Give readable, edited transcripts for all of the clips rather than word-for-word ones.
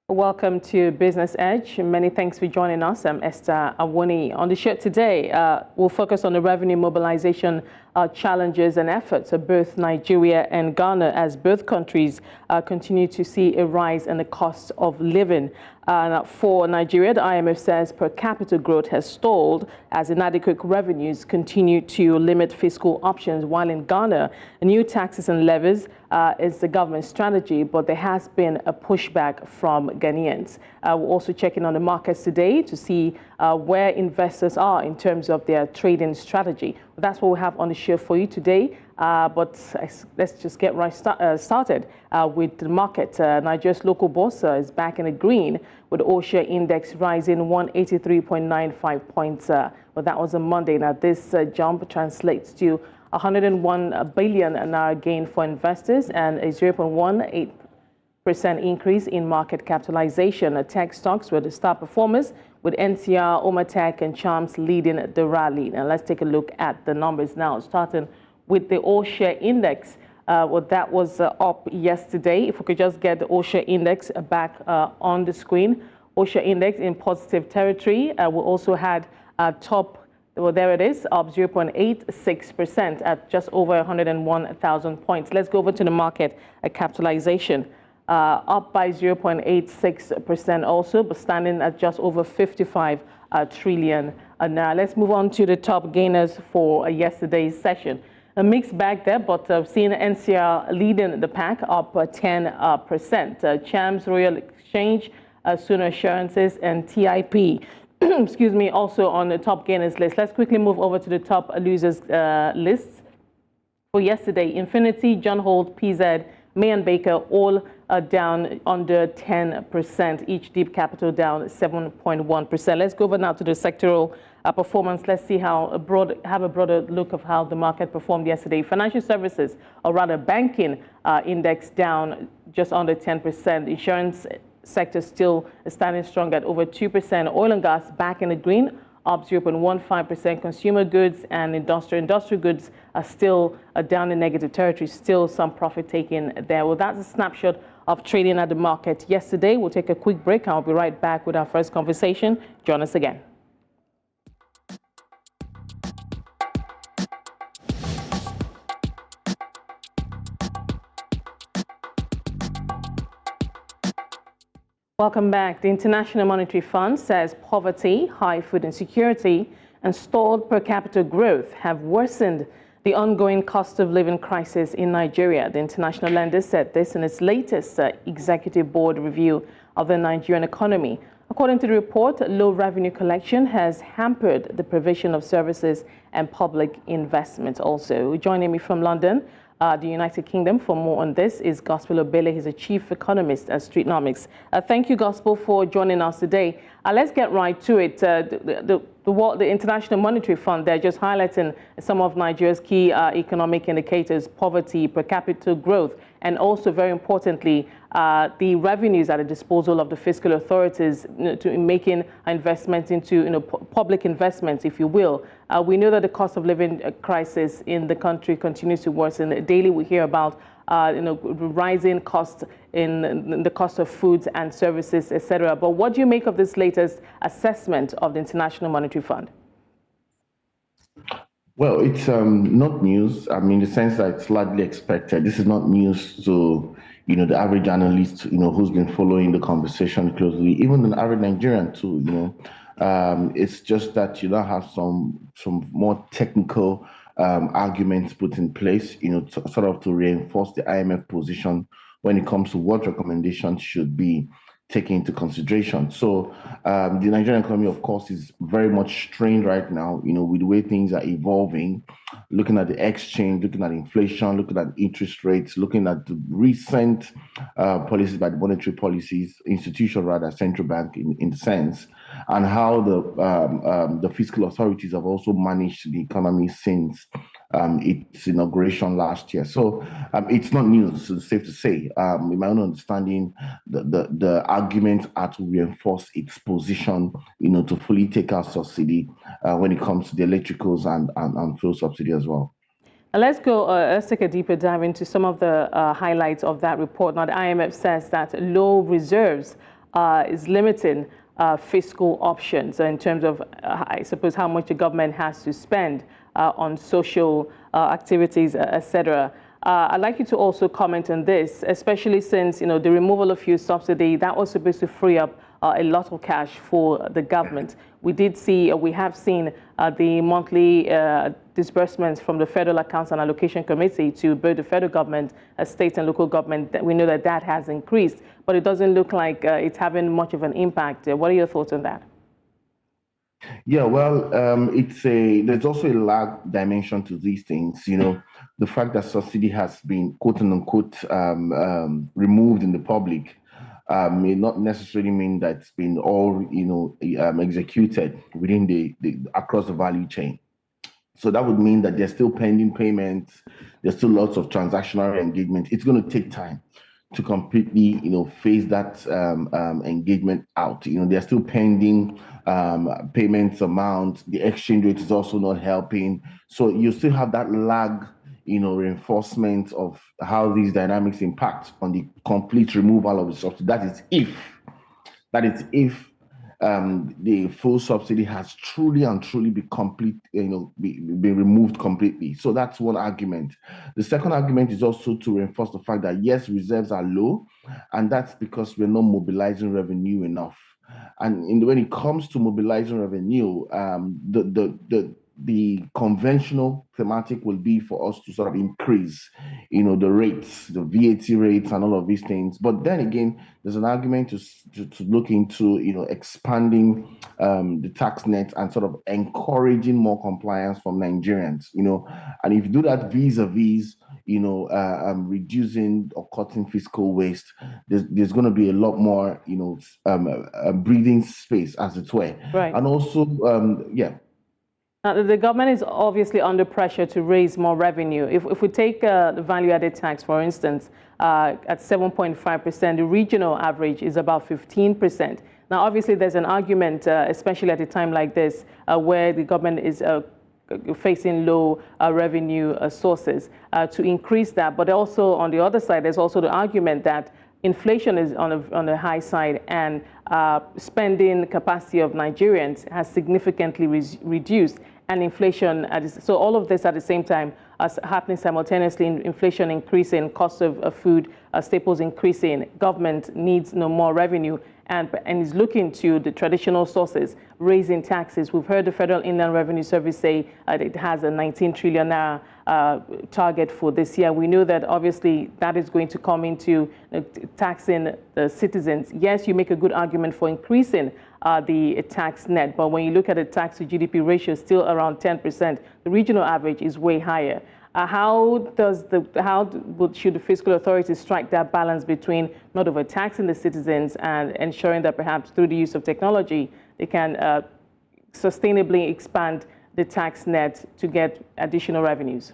Welcome to Business Edge. Many thanks for joining us. I'm Esther Awoni. On the show today, we'll focus on the revenue mobilization challenges and efforts of both Nigeria and Ghana as both countries continue to see a rise in the cost of living. For Nigeria, the IMF says per capita growth has stalled as inadequate revenues continue to limit fiscal options, while in Ghana, new taxes and levies is the government's strategy, but there has been a pushback from Ghanaians. We're also checking on the markets today to see where investors are in terms of their trading strategy. That's what we have on the show for you today. But let's just get right started with the market. Nigeria's local bourse is back in the green, with the all-share index rising 183.95 points. Well, that was on Monday. Now, this jump translates to 101 billion naira gain for investors and a 0.18% increase in market capitalization. Tech stocks were the star performers, with NCR, Omatech, and Charms leading the rally. Now, let's take a look at the numbers now, starting with the all-share index. Well, that was up yesterday. If we could just get the all-share index back on the screen. All-share index in positive territory. We also had top, well, there it is, up 0.86% at just over 101,000 points. Let's go over to the market capitalization. Up by 0.86% also, but standing at just over 55 trillion. Now, let's move on to the top gainers for yesterday's session. A mixed bag there, but seeing NCR leading the pack, up 10%. Chams, Royal Exchange, Sooner Assurances, and TIP, excuse me, also on the top gainers list. Let's quickly move over to the top losers lists. For yesterday, Infinity, John Holt, PZ, May and Baker, all down under 10%. Each Deep Capital down 7.1%. Let's go over now to the sectoral performance. Let's see have a broader look of how the market performed yesterday. Financial services, or rather banking index down just under 10%. Insurance sector still standing strong at over 2%. Oil and gas back in the green, up 0.15%. Consumer goods and industrial goods are still down in negative territory. Still some profit taking there. Well, that's a snapshot of trading at the market yesterday. We'll take a quick break and I'll be right back with our first conversation. Join us again. Welcome back. The International Monetary Fund says poverty, high food insecurity, and stalled per capita growth have worsened the ongoing cost of living crisis in Nigeria. The international lender said this in its latest executive board review of the Nigerian economy. According to the report, low revenue collection has hampered the provision of services and public investment also. Joining me from London, the United Kingdom, for more on this is Gospel Obele. He's a chief economist at Streetnomics. Thank you, Gospel, for joining us today. Let's get right to it. The International Monetary Fund, they're just highlighting some of Nigeria's key economic indicators: poverty, per capita growth, and also, very importantly, the revenues at the disposal of the fiscal authorities to making investments into public investments, if you will. We know that the cost of living crisis in the country continues to worsen. Daily we hear about rising costs in the cost of foods and services, etc. But what do you make of this latest assessment of the International Monetary Fund? Well, it's not news. I mean, in the sense that it's largely expected. This is not news to the average analyst who's been following the conversation closely, even an average Nigerian too. It's just that you now have some more technical arguments put in place, sort of to reinforce the IMF position when it comes to what recommendations should be taken into consideration. So the Nigerian economy, of course, is very much strained right now, with the way things are evolving, looking at the exchange, looking at inflation, looking at interest rates, looking at the recent policies by the monetary policies institution, rather central bank in the sense, and how the fiscal authorities have also managed the economy since its inauguration last year. So it's not news, it's safe to say. In my own understanding, the arguments are to reinforce its position, to fully take out subsidy when it comes to the electricals and fuel subsidy as well. Let's take a deeper dive into some of the highlights of that report. Now, the IMF says that low reserves is limiting fiscal options in terms of, I suppose, how much the government has to spend on social activities, etc. I'd like you to also comment on this, especially since the removal of fuel subsidy that was supposed to free up a lot of cash for the government. We have seen the monthly disbursements from the Federal Accounts and Allocation Committee to both the federal government, state and local government. We know that has increased, but it doesn't look like it's having much of an impact. What are your thoughts on that? Yeah, well, there's also a lag dimension to these things. The fact that subsidy has been quote unquote removed in the public may not necessarily mean that it's been all executed within the across the value chain. So that would mean that there's still pending payments, there's still lots of transactional engagement. It's going to take time to completely, phase that engagement out. They're still pending payments amount. The exchange rate is also not helping. So you still have that lag, reinforcement of how these dynamics impact on the complete removal of the subsidy. That is if the full subsidy has truly been removed completely. So that's one argument. The second argument is also to reinforce the fact that yes, reserves are low, and that's because we're not mobilizing revenue enough. And when it comes to mobilizing revenue, the conventional thematic will be for us to sort of increase, the rates, the VAT rates, and all of these things. But then again, there's an argument to look into, expanding the tax net and sort of encouraging more compliance from Nigerians, and if you do that vis-a-vis, reducing or cutting fiscal waste, there's going to be a lot more, breathing space, as it were. Right. And also, Now, the government is obviously under pressure to raise more revenue. If we take the value-added tax, for instance, at 7.5%, the regional average is about 15%. Now, obviously, there's an argument, especially at a time like this, where the government is facing low revenue sources, to increase that. But also, on the other side, there's also the argument that inflation is on the high side, and spending capacity of Nigerians has significantly reduced, and inflation, so all of this at the same time as happening simultaneously, inflation increasing, cost of food, staples increasing, government needs no more revenue, and is looking to the traditional sources, raising taxes. We've heard the Federal Inland Revenue Service say it has a 19 trillion naira target for this year. We know that obviously that is going to come into taxing the citizens. Yes, you make a good argument for increasing the tax net, but when you look at the tax to GDP ratio, still around 10%. The regional average is way higher. How should the fiscal authorities strike that balance between not overtaxing the citizens and ensuring that perhaps through the use of technology they can sustainably expand the tax net to get additional revenues?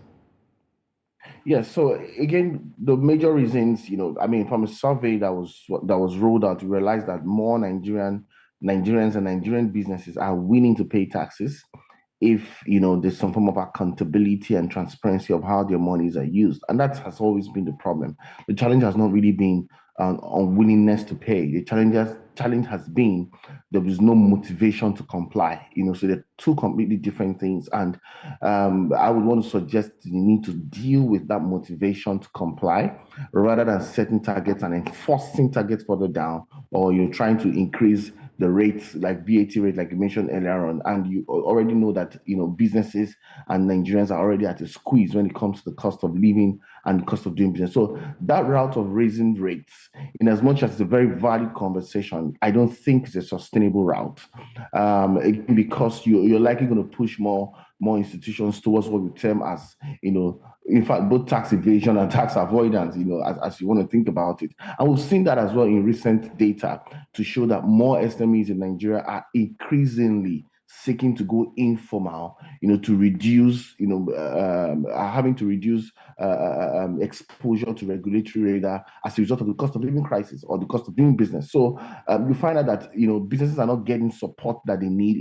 Yes. So again, the major reasons, from a survey that was rolled out, we realized that more Nigerians and Nigerian businesses are willing to pay taxes if there's some form of accountability and transparency of how their monies are used. And that has always been the problem. The challenge has not really been unwillingness to pay. The challenge has been there is no motivation to comply. So they're two completely different things. And I would want to suggest you need to deal with that motivation to comply rather than setting targets and enforcing targets further down, or you're trying to increase the rates, like VAT rate, like you mentioned earlier on, and you already know that businesses and Nigerians are already at a squeeze when it comes to the cost of living and the cost of doing business. So that route of raising rates, in as much as it's a very valid conversation, I don't think it's a sustainable route, because you're likely going to push more institutions towards what we term as, in fact, both tax evasion and tax avoidance, as you want to think about it. And we've seen that as well in recent data to show that more SMEs in Nigeria are increasingly seeking to go informal, to reduce, having to reduce exposure to regulatory radar as a result of the cost of living crisis or the cost of doing business. So you find out that businesses are not getting support that they need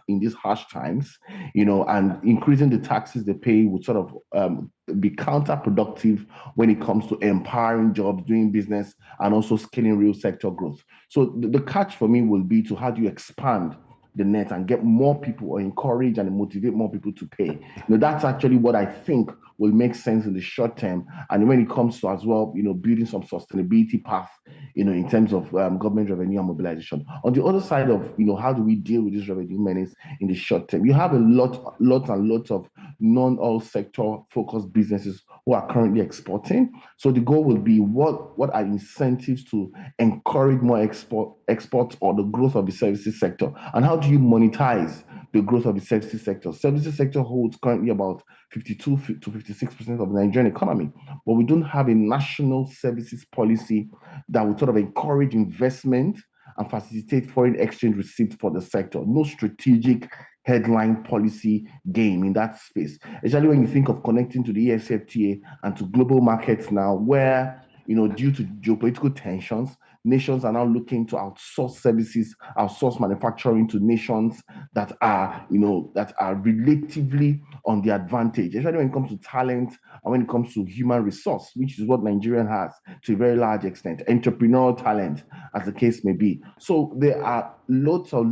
in these harsh times, and increasing the taxes they pay would sort of be counterproductive when it comes to empowering jobs, doing business, and also scaling real sector growth. So the catch for me will be to how do you expand the net and get more people or encourage and motivate more people to pay. That's actually what I think will make sense in the short term. And when it comes to as well, building some sustainability path, in terms of government revenue and mobilization. On the other side of, how do we deal with this revenue menace in the short term? You have a lot of non-oil sector focused businesses who are currently exporting. So the goal will be what are incentives to encourage more exports or the growth of the services sector, and how do you monetize the growth of the services sector? Services sector holds currently about 52 to 56% of the Nigerian economy, but we don't have a national services policy that would sort of encourage investment and facilitate foreign exchange receipts for the sector. No strategic headline policy game in that space, especially when you think of connecting to the ESFTA and to global markets now, where due to geopolitical tensions, nations are now looking to outsource services, outsource manufacturing to nations that are relatively on the advantage, especially when it comes to talent and when it comes to human resource, which is what Nigerian has to a very large extent, entrepreneurial talent, as the case may be. So there are lots of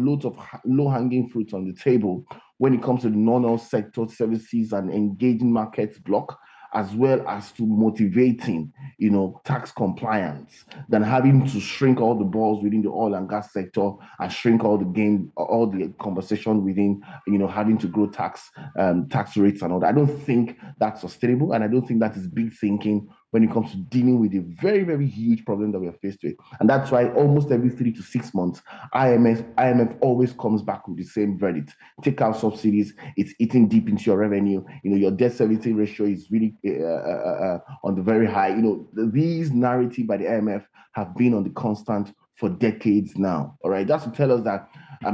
low-hanging fruits on the table when it comes to the non-oil sector services and engaging markets block, as well as to motivating, tax compliance, than having to shrink all the balls within the oil and gas sector and shrink all the conversation within, having to grow tax rates and all that. I don't think that's sustainable, and I don't think that is big thinking when it comes to dealing with a very, very huge problem that we are faced with. And that's why almost every 3 to 6 months, IMF always comes back with the same verdict. Take out subsidies, it's eating deep into your revenue. Your debt servicing ratio is really on the very high. These narrative by the IMF have been on the constant for decades now. All right, that's to tell us that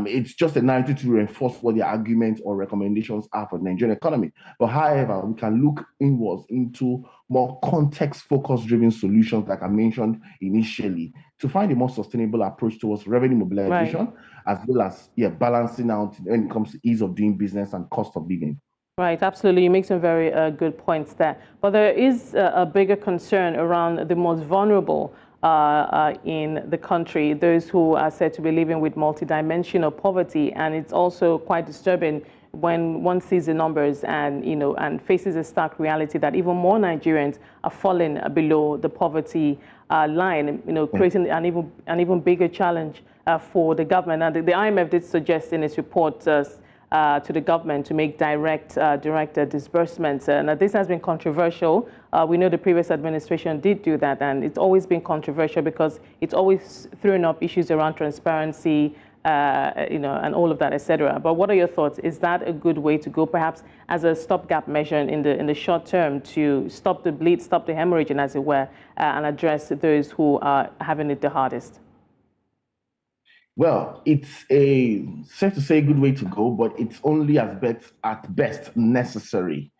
it's just a narrative to reinforce what the arguments or recommendations are for the Nigerian economy. But however, we can look inwards into more context-focused driven solutions, like I mentioned initially, to find a more sustainable approach towards revenue mobilization, right, as well as balancing out when it comes to ease of doing business and cost of living. Right, absolutely. You make some very good points there. But there is a bigger concern around the most vulnerable in the country, those who are said to be living with multidimensional poverty. And it's also quite disturbing when one sees the numbers and, and faces a stark reality that even more Nigerians are falling below the poverty line, creating an even bigger challenge for the government. And the IMF did suggest in its report to the government to make direct disbursements. Now, this has been controversial. We know the previous administration did do that, and it's always been controversial because it's always thrown up issues around transparency, and all of that, etc. But what are your thoughts? Is that a good way to go, perhaps as a stopgap measure in the short term to stop the bleed, stop the hemorrhaging, as it were, and address those who are having it the hardest? Well, it's safe to say a good way to go, but it's only at best necessary,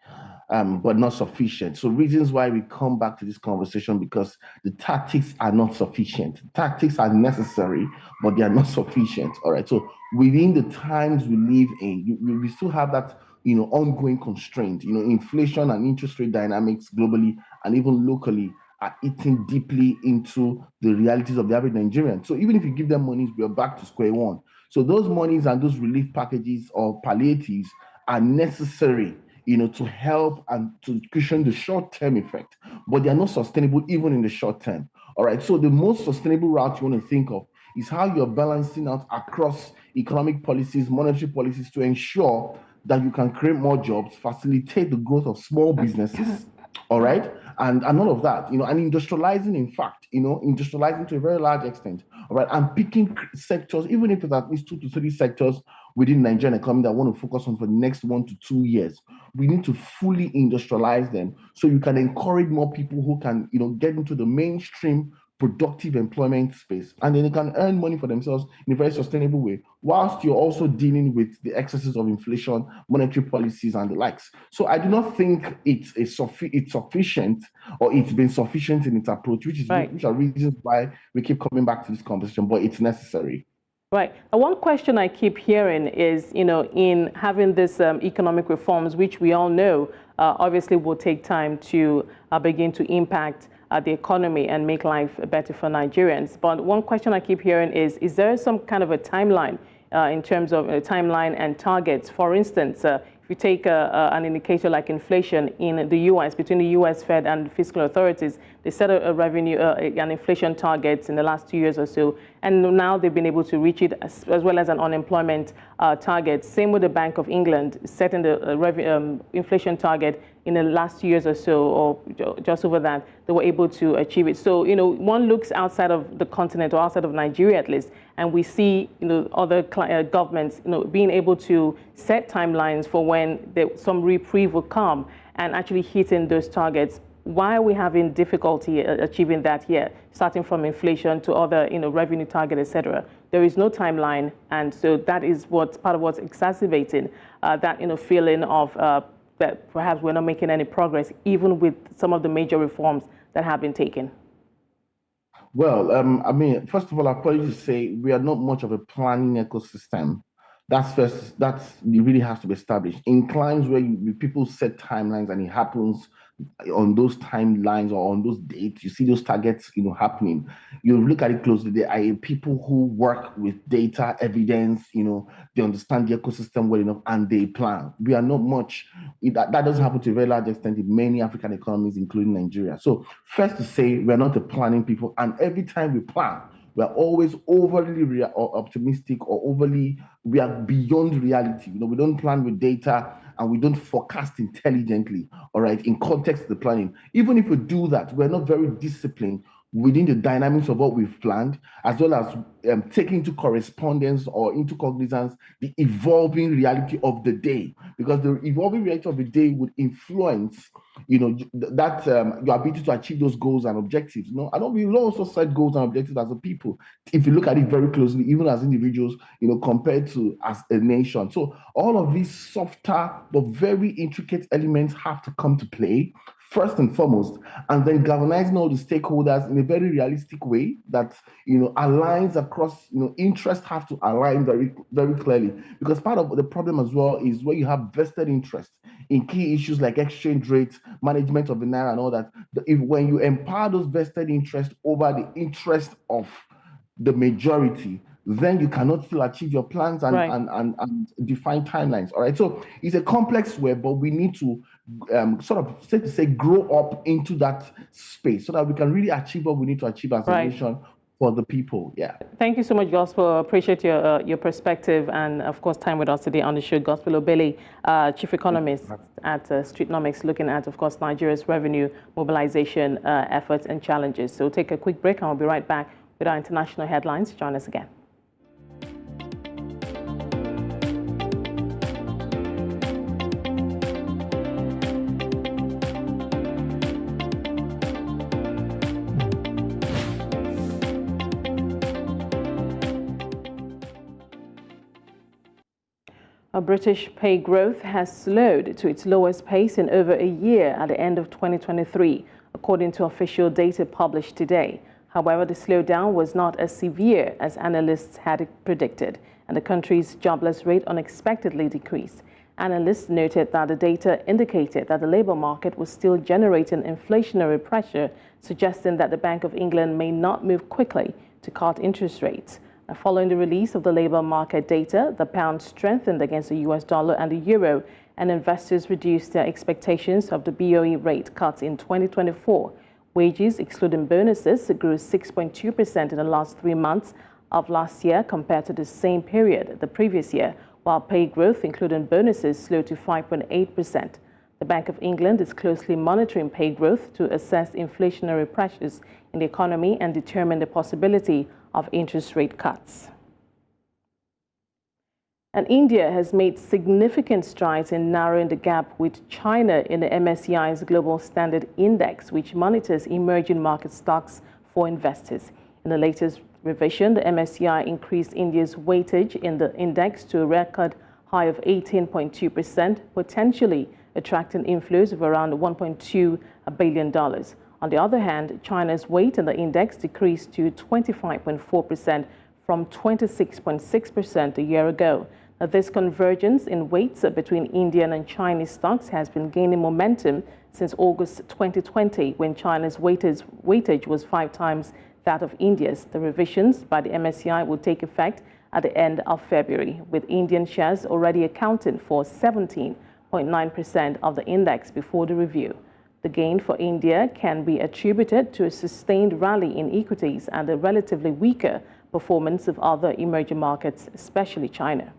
but not sufficient. So reasons why we come back to this conversation, because the tactics are not sufficient. Tactics are necessary, but they are not sufficient. All right. So within the times we live in, we still have that ongoing constraint. Inflation and interest rate dynamics globally and even locally are eating deeply into the realities of the average Nigerian. So even if you give them monies, we're back to square one. So those monies and those relief packages or palliatives are necessary, to help and to cushion the short-term effect, but they are not sustainable even in the short term. All right. So the most sustainable route you want to think of is how you're balancing out across economic policies, monetary policies, to ensure that you can create more jobs, facilitate the growth of small businesses, all right, and all of that, and industrializing, in fact, industrializing to a very large extent, all right, and picking sectors, even if it's at least 2 to 3 sectors within Nigerian economy that I want to focus on for the next 1 to 2 years. We need to fully industrialize them so you can encourage more people who can, get into the mainstream productive employment space, and then they can earn money for themselves in a very sustainable way, whilst you're also dealing with the excesses of inflation, monetary policies, and the likes. So I do not think it's sufficient, or it's been sufficient in its approach, which are reasons why we keep coming back to this conversation, but it's necessary. Right. One question I keep hearing is, in having this economic reforms, which we all know obviously will take time to begin to impact the economy and make life better for Nigerians. But one question I keep hearing is there some kind of a timeline in terms of a timeline and targets? For instance, if you take an indicator like inflation in the U.S., between the U.S. Fed and fiscal authorities, they set a revenue, an inflation target in the last 2 years or so, and now they've been able to reach it, as well as an unemployment target. Same with the Bank of England, setting the inflation target in the last 2 years or so, or just over that, they were able to achieve it. So, one looks outside of the continent, or outside of Nigeria at least, and we see, other governments, being able to set timelines for when some reprieve will come and actually hitting those targets. Why are we having difficulty achieving that here, starting from inflation to other, revenue target, etc.? There is no timeline, and so that is part of what's exacerbating that, feeling of that perhaps we're not making any progress, even with some of the major reforms that have been taken. Well, first of all, I'll probably say we are not much of a planning ecosystem. That's it really has to be established. In climes where people set timelines and it happens on those timelines or on those dates, you see those targets, happening. You look at it closely. There are people who work with data, evidence, they understand the ecosystem well enough and they plan. We are not much, that doesn't happen to a very large extent in many African economies, including Nigeria. So first to say, we're not a planning people, and every time we plan, we're always overly optimistic, or we are beyond reality. We don't plan with data, and we don't forecast intelligently, all right, in context of the planning. Even if we do that, we're not very disciplined within the dynamics of what we've planned, as well as taking into correspondence or into cognizance the evolving reality of the day, because the evolving reality of the day would influence, that your ability to achieve those goals and objectives. We also set goals and objectives as a people, if you look at it very closely, even as individuals, compared to as a nation. So all of these softer but very intricate elements have to come to play first and foremost, and then galvanizing all the stakeholders in a very realistic way that aligns across. Interests have to align very, very clearly, because part of the problem as well is where you have vested interest in key issues like exchange rates, management of the naira, and all that. When you empower those vested interests over the interest of the majority, then you cannot still achieve your plans and define timelines. All right. So it's a complex web, but we need to sort of grow up into that space so that we can really achieve what we need to achieve as a nation for the people. Yeah. Thank you so much, Gospel. I appreciate your perspective and, of course, time with us today on the show. Gospel Obele, Chief Economist at Streetnomics, looking at, of course, Nigeria's revenue mobilization efforts and challenges. So we'll take a quick break and we'll be right back with our international headlines. Join us again. British pay growth has slowed to its lowest pace in over a year at the end of 2023, according to official data published today. However, the slowdown was not as severe as analysts had predicted, and the country's jobless rate unexpectedly decreased. Analysts noted that the data indicated that the labor market was still generating inflationary pressure, suggesting that the Bank of England may not move quickly to cut interest rates. Following the release of the labor market data, the pound strengthened against the US dollar and the euro, and investors reduced their expectations of the BOE rate cuts in 2024. Wages, excluding bonuses, grew 6.2% in the last 3 months of last year compared to the same period the previous year, while pay growth, including bonuses, slowed to 5.8%. The Bank of England is closely monitoring pay growth to assess inflationary pressures in the economy and determine the possibility of interest rate cuts. And India has made significant strides in narrowing the gap with China in the MSCI's Global Standard Index, which monitors emerging market stocks for investors. In the latest revision, the MSCI increased India's weightage in the index to a record high of 18.2%, potentially attracting inflows of around $1.2 billion. On the other hand, China's weight in the index decreased to 25.4% from 26.6% a year ago. Now, this convergence in weights between Indian and Chinese stocks has been gaining momentum since August 2020, when China's weightage was 5 times that of India's. The revisions by the MSCI will take effect at the end of February, with Indian shares already accounting for 17.9% of the index before the review. The gain for India can be attributed to a sustained rally in equities and a relatively weaker performance of other emerging markets, especially China.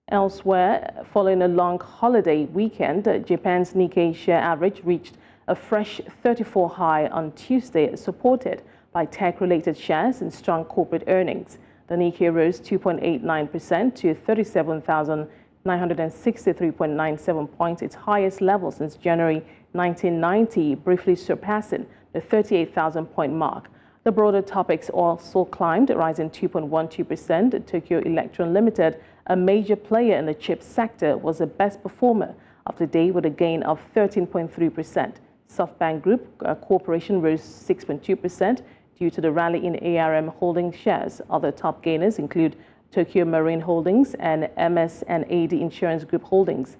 Elsewhere, following a long holiday weekend, Japan's Nikkei share average reached a fresh 34 high on Tuesday, supported by tech-related shares and strong corporate earnings. The Nikkei rose 2.89% to 37,963.97 points, its highest level since January 1990, briefly surpassing the 38,000-point mark. The broader topics also climbed, rising 2.12%. Tokyo Electron Limited, a major player in the chip sector, was the best performer of the day with a gain of 13.3%. SoftBank Group Corporation rose 6.2% due to the rally in ARM Holdings shares. Other top gainers include Tokyo Marine Holdings and MS&AD Insurance Group Holdings.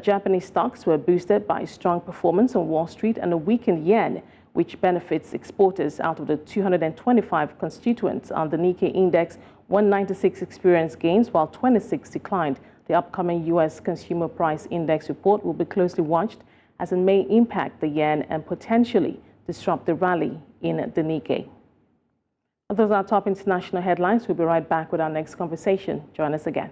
Japanese stocks were boosted by strong performance on Wall Street and a weakened yen, which benefits exporters. Out of the 225 constituents on the Nikkei index, 196 experienced gains while 26 declined. The upcoming U.S. Consumer Price Index report will be closely watched, as it may impact the yen and potentially disrupt the rally in the Nikkei. Those are our top international headlines. We'll be right back with our next conversation. Join us again.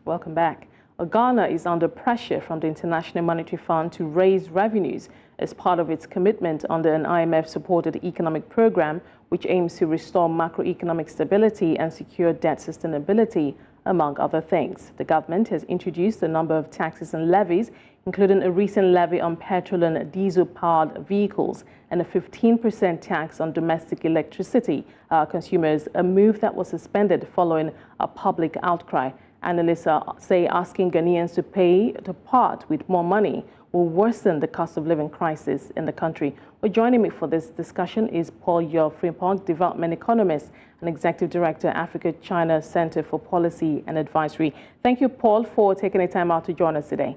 Welcome back. Ghana is under pressure from the International Monetary Fund to raise revenues as part of its commitment under an IMF-supported economic program which aims to restore macroeconomic stability and secure debt sustainability, among other things. The government has introduced a number of taxes and levies, including a recent levy on petrol and diesel-powered vehicles and a 15% tax on domestic electricity consumers, a move that was suspended following a public outcry. Analysts say asking Ghanaians to part with more money will worsen the cost of living crisis in the country. Well, joining me for this discussion is Paul Yaw Frimpong, development economist and executive director, Africa-China Center for Policy and Advisory. Thank you, Paul, for taking the time out to join us today.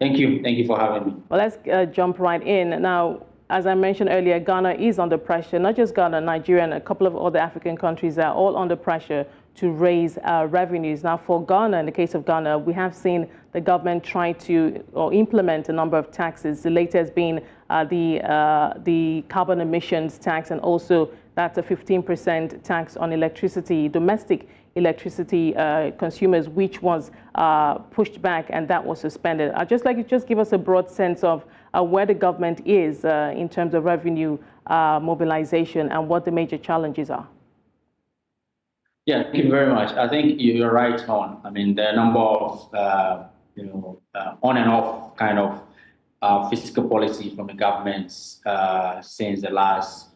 Thank you. Thank you for having me. Well, let's jump right in. Now, as I mentioned earlier, Ghana is under pressure. Not just Ghana, Nigeria and a couple of other African countries are all under pressure to raise revenues. Now, for Ghana, in the case of Ghana, we have seen the government try to implement a number of taxes, the latest being the carbon emissions tax, and also that's a 15% tax on electricity, domestic electricity consumers, which was pushed back and that was suspended. I'd just like you to just give us a broad sense of where the government is in terms of revenue mobilization and what the major challenges are. Yeah, thank you very much. I think you're right on. I mean, there are a number of on and off kind of fiscal policy from the governments since the last,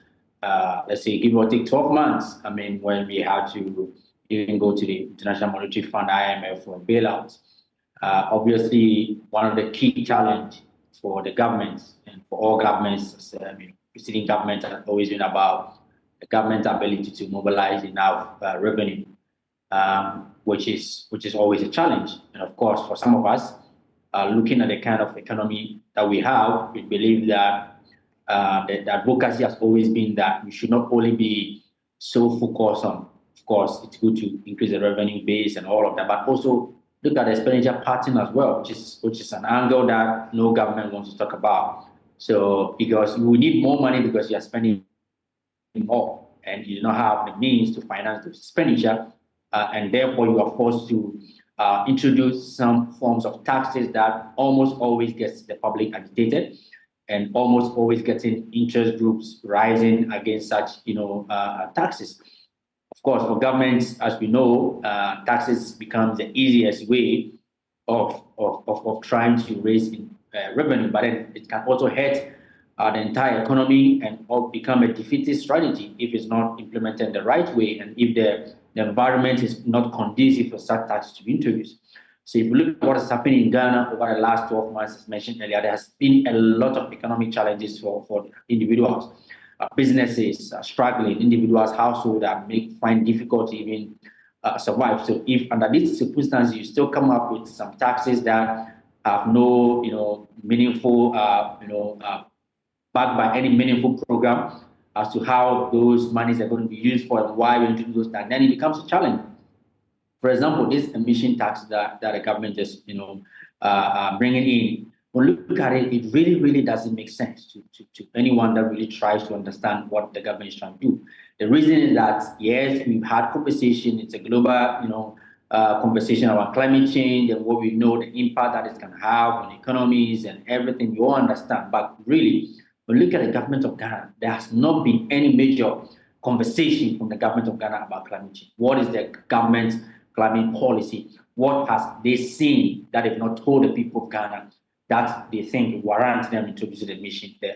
let's say, give or take 12 months. I mean, when we had to even go to the International Monetary Fund, IMF, for bailouts. Obviously, one of the key challenge for the governments and for all governments, I mean, preceding governments have always been about the government's ability to mobilize enough revenue, which is always a challenge. And of course, for some of us, looking at the kind of economy that we have, we believe that the advocacy has always been that we should not only be so focused on, of course, it's good to increase the revenue base and all of that, but also look at the expenditure pattern as well, which is an angle that no government wants to talk about. So because we need more money because you are spending more and you do not have the means to finance the expenditure, and therefore you are forced to introduce some forms of taxes that almost always gets the public agitated. and almost always getting interest groups rising against such, taxes. Of course, for governments, as we know, taxes becomes the easiest way of trying to raise revenue, but then it can also hurt the entire economy and become a defeatist strategy if it's not implemented the right way and if the environment is not conducive for such taxes to be introduced. So if you look at what is happening in Ghana over the last 12 months, as mentioned earlier, there has been a lot of economic challenges for individuals. Businesses are struggling, individuals, households that find difficult to even survive. So if under these circumstances you still come up with some taxes that have no, meaningful, backed by any meaningful program as to how those monies are going to be used for and why we introduce those taxes, then it becomes a challenge. For example, this emission tax that the government is, bringing in, when you look at it, it really, really doesn't make sense to anyone that really tries to understand what the government is trying to do. The reason is that, yes, we've had conversation. It's a global, conversation about climate change and what we know the impact that it can have on economies and everything. You all understand. But really, when you look at the government of Ghana, there has not been any major conversation from the government of Ghana about climate change. What is the government's climate policy? What has they seen that they've not told the people of Ghana that they think warrants them introducing the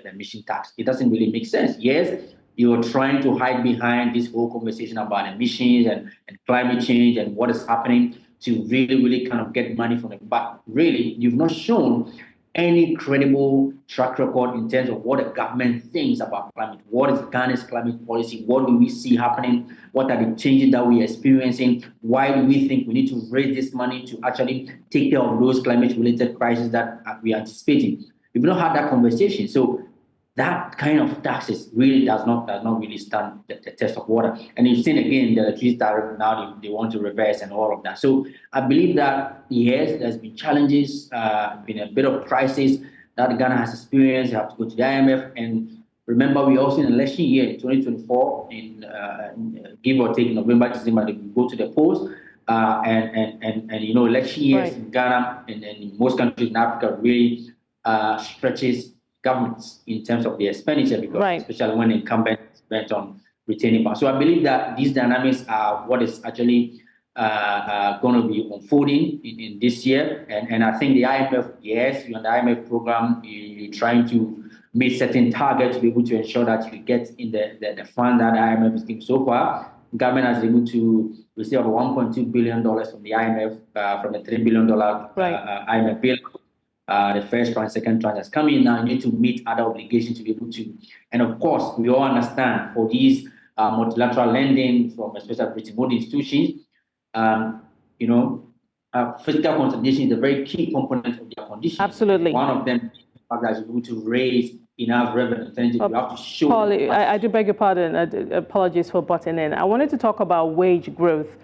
emission tax? It doesn't really make sense. Yes, you are trying to hide behind this whole conversation about emissions and climate change and what is happening to really, really kind of get money from it. But really, you've not shown any credible track record in terms of what the government thinks about climate. What is Ghana's climate policy? What do we see happening? What are the changes that we are experiencing? Why do we think we need to raise this money to actually take care of those climate-related crises that we are anticipating? We've not had that conversation. So that kind of taxes really does not really stand the test of water. And you've seen again the electricity tariff now they want to reverse and all of that. So I believe that yes, there's been challenges, been a bit of crisis that Ghana has experienced. You have to go to the IMF, and remember we also in election year in 2024, in give or take November, December, we go to the polls. And election years right. In Ghana and in most countries in Africa really stretches governments in terms of their expenditure, because right. Especially when incumbents spent on retaining power. So I believe that these dynamics are what is actually going to be unfolding in this year. And I think the IMF, yes, you're on the IMF program, you're trying to meet certain targets to be able to ensure that you get in the fund that the IMF is giving so far. The government has been able to receive about $1.2 billion from the IMF, from the $3 billion right. IMF bill. The first tranche, second tranche has come in now. You need to meet other obligations to be able to. And of course, we all understand for these multilateral lending from especially British institutions, fiscal consolidation is a very key component of their condition. Absolutely. One of them is the fact that you're able to raise enough revenue. You have to show. Paul, I do beg your pardon. Apologies for butting in. I wanted to talk about wage growth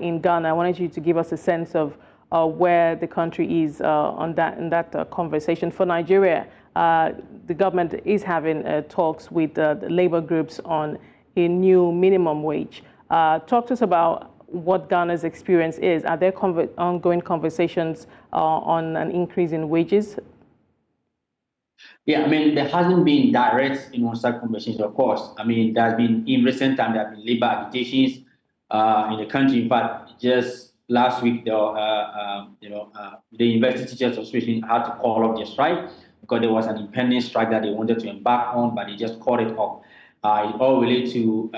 in Ghana. I wanted you to give us a sense of where the country is in that conversation. For Nigeria, the government is having talks with the labor groups on a new minimum wage. Talk to us about what Ghana's experience is. Are there ongoing conversations on an increase in wages? Yeah, I mean, there hasn't been direct such conversations, of course. I mean, there's been, in recent time, there have been labor agitations in the country. In fact, just last week, the University Teachers Association had to call off their strike because there was an impending strike that they wanted to embark on, but they just called it off. It all relates to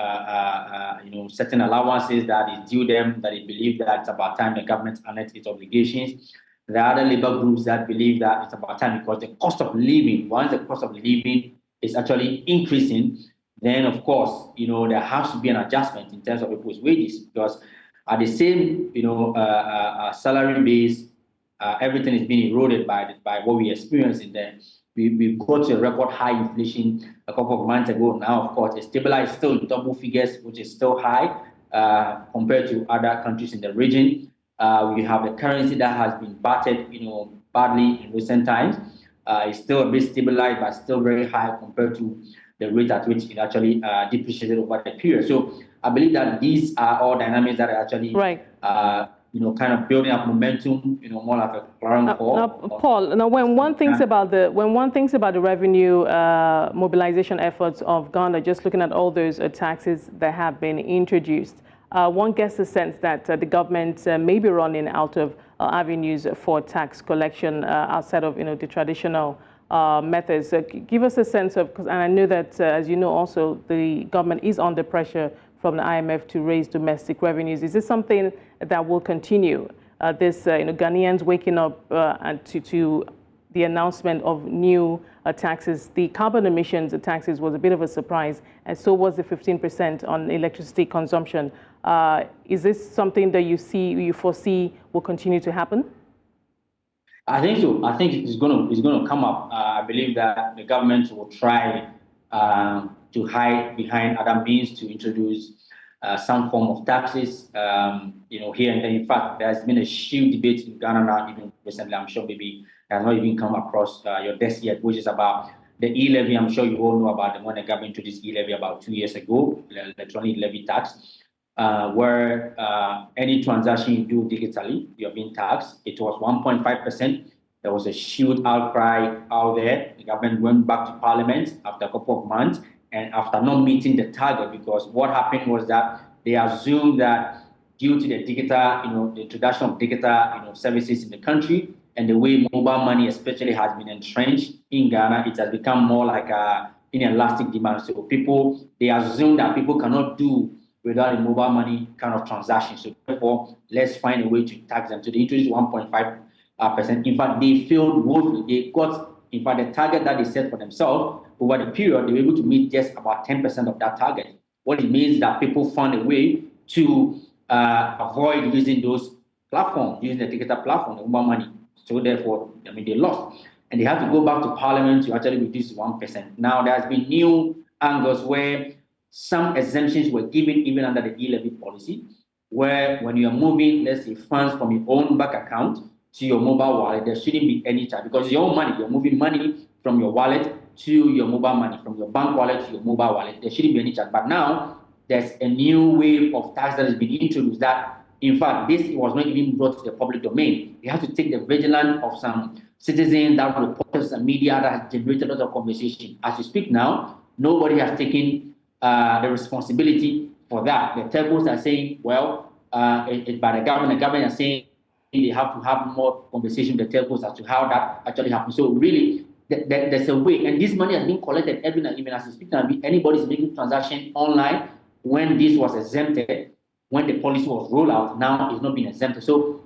certain allowances that is due them, that they believe that it's about time the government honored its obligations. There are other labor groups that believe that it's about time because the cost of living, once the cost of living is actually increasing, then of course, there has to be an adjustment in terms of people's wages, because at the same, salary base, everything is being eroded by what we experienced in there. We got to a record high inflation a couple of months ago. Now, of course, it's stabilized still in double figures, which is still high compared to other countries in the region. We have the currency that has been battered, badly in recent times. It's still a bit stabilized, but still very high compared to the rate at which it actually depreciated over the period. So I believe that these are all dynamics that are actually right. kind of building up momentum, more like a clarion call. Now, Paul, now when one thinks about the revenue mobilization efforts of Ghana, just looking at all those taxes that have been introduced, one gets the sense that the government may be running out of avenues for tax collection outside of the traditional methods. Give us a sense of, and I know that, as you know, also the government is under pressure from the IMF to raise domestic revenues. Is this something that will continue? Ghanaians waking up to the announcement of new taxes. The carbon emissions taxes was a bit of a surprise, and so was the 15% on electricity consumption. Is this something that you foresee will continue to happen? I think so. I think it's going to come up. I believe that the government will try to hide behind other means to introduce some form of taxes, here and there. In fact, there's been a huge debate in Ghana now, even recently. I'm sure maybe it has not even come across your desk yet, which is about the e-levy. I'm sure you all know about the one the government introduced e-levy about 2 years ago, the electronic levy tax, where any transaction you do digitally, you're being taxed. It was 1.5%. There was a huge outcry out there. The government went back to Parliament after a couple of months, and after not meeting the target, because what happened was that they assumed that due to the digital, the introduction of digital, services in the country, and the way mobile money especially has been entrenched in Ghana, it has become more like an inelastic demand. So they assume that people cannot do without a mobile money kind of transaction. So therefore, let's find a way to tax them. So they introduced 1.5%. In fact, they failed woefully. They got, in fact, the target that they set for themselves over the period, they were able to meet just about 10% of that target. What it means is that people found a way to avoid using those platforms, using the digital platform, the mobile money. So therefore, they lost. And they had to go back to Parliament to actually reduce 1%. Now, there has been new angles where some exemptions were given even under the e-levy policy, where when you are moving, let's say, funds from your own bank account to your mobile wallet, there shouldn't be any charge, because it's your own money. You're moving money from your wallet to your mobile money, from your bank wallet to your mobile wallet. There shouldn't be any charge. But now there's a new wave of tax that has been introduced that, in fact, this was not even brought to the public domain. You have to take the vigilance of some citizens, that reporters and media that has generated a lot of conversation. As we speak now, nobody has taken the responsibility for that. The telcos are saying, well, it's by the government. The government are saying they have to have more conversation with the telcos as to how that actually happens. So really, there's a way. And this money has been collected every night, even as we speak now. Anybody's making transaction online when this was exempted, when the policy was rolled out, now it's not been exempted. So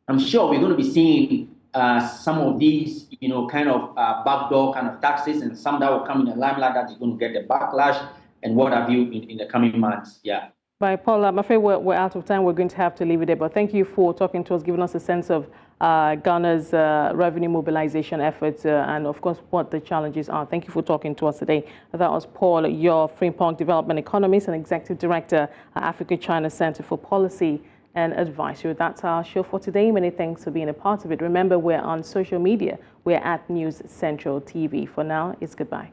I'm sure we're going to be seeing some of these, kind of backdoor kind of taxes, and some that will come in the limelight that is going to get the backlash and what have you in the coming months. Yeah. Right, Paul, I'm afraid we're out of time. We're going to have to leave it there. But thank you for talking to us, giving us a sense of Ghana's revenue mobilization efforts and, of course, what the challenges are. Thank you for talking to us today. That was Paul Yaw Frimpong, Development Economist and Executive Director at Africa-China Center for Policy and Advisory. That's our show for today. Many thanks for being a part of it. Remember, we're on social media. We're at News Central TV. For now, it's goodbye.